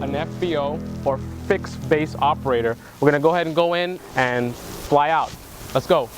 an FBO or fixed base operator. We're gonna go ahead and go in and fly out. Let's go.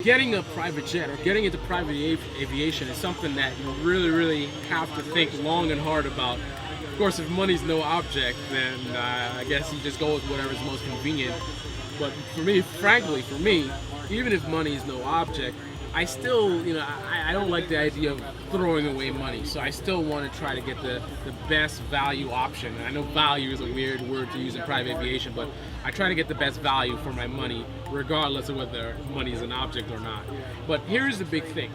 Getting a private jet or getting into private aviation is something that you really have to think long and hard about. Of course, if money's no object, then I guess you just go with whatever's most convenient. But for me, frankly, even if money is no object, I still, I don't like the idea of throwing away money. So I still want to try to get the best value option. And I know value is a weird word to use in private aviation, but I try to get the best value for my money, regardless of whether money is an object or not. But here's the big thing.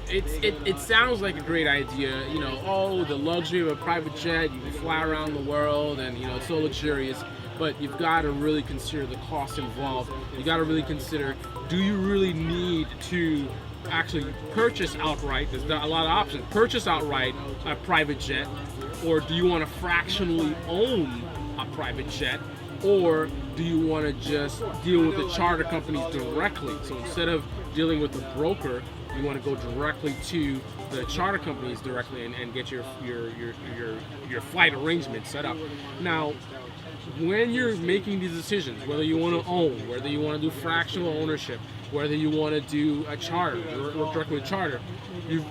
It sounds like a great idea, oh, the luxury of a private jet, you can fly around the world and, it's so luxurious. But you've got to really consider the cost involved. You got to really consider, do you really need to actually purchase outright? There's a lot of options. Purchase outright a private jet, or do you want to fractionally own a private jet, or do you want to just deal with the charter companies directly? So instead of dealing with the broker, you want to go directly to the charter companies directly and get your flight arrangement set up. Now, when you're making these decisions, whether you want to own, whether you want to do fractional ownership, whether you want to do a charter, work directly with charter, you've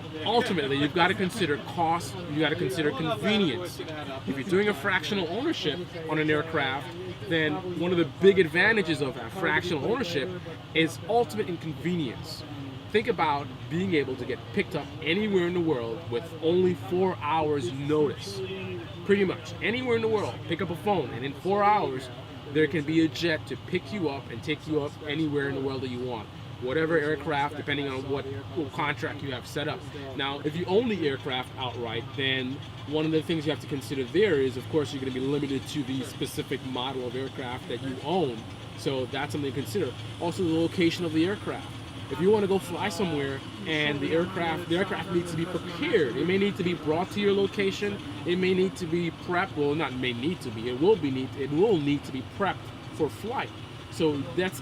got to consider cost, you got to consider convenience. If you're doing a fractional ownership on an aircraft, then one of the big advantages of that fractional ownership is ultimate inconvenience. Think about being able to get picked up anywhere in the world with only 4 hours notice. Pretty much anywhere in the world, pick up a phone, and in 4 hours there can be a jet to pick you up and take you up anywhere in the world that you want. Whatever aircraft, depending on what contract you have set up. Now, if you own the aircraft outright, then one of the things you have to consider there is, of course, you're going to be limited to the specific model of aircraft that you own. So that's something to consider. Also, the location of the aircraft. If you want to go fly somewhere and the aircraft needs to be prepared, it may need to be brought to your location. It may need to be prepped. Well, not may need to be. It will need to be prepped for flight. So that's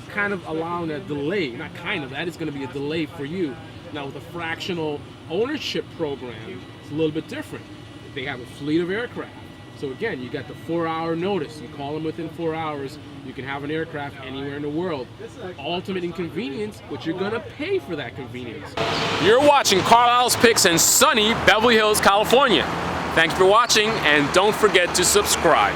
kind of allowing a delay. Not kind of. That is going to be a delay for you. Now with a fractional ownership program, it's a little bit different. They have a fleet of aircraft. So again, you got the 4 hour notice. You call them within 4 hours. You can have an aircraft anywhere in the world. Ultimate inconvenience, but you're gonna pay for that convenience. You're watching Carlyle's Picks in sunny Beverly Hills, California. Thanks for watching, and don't forget to subscribe.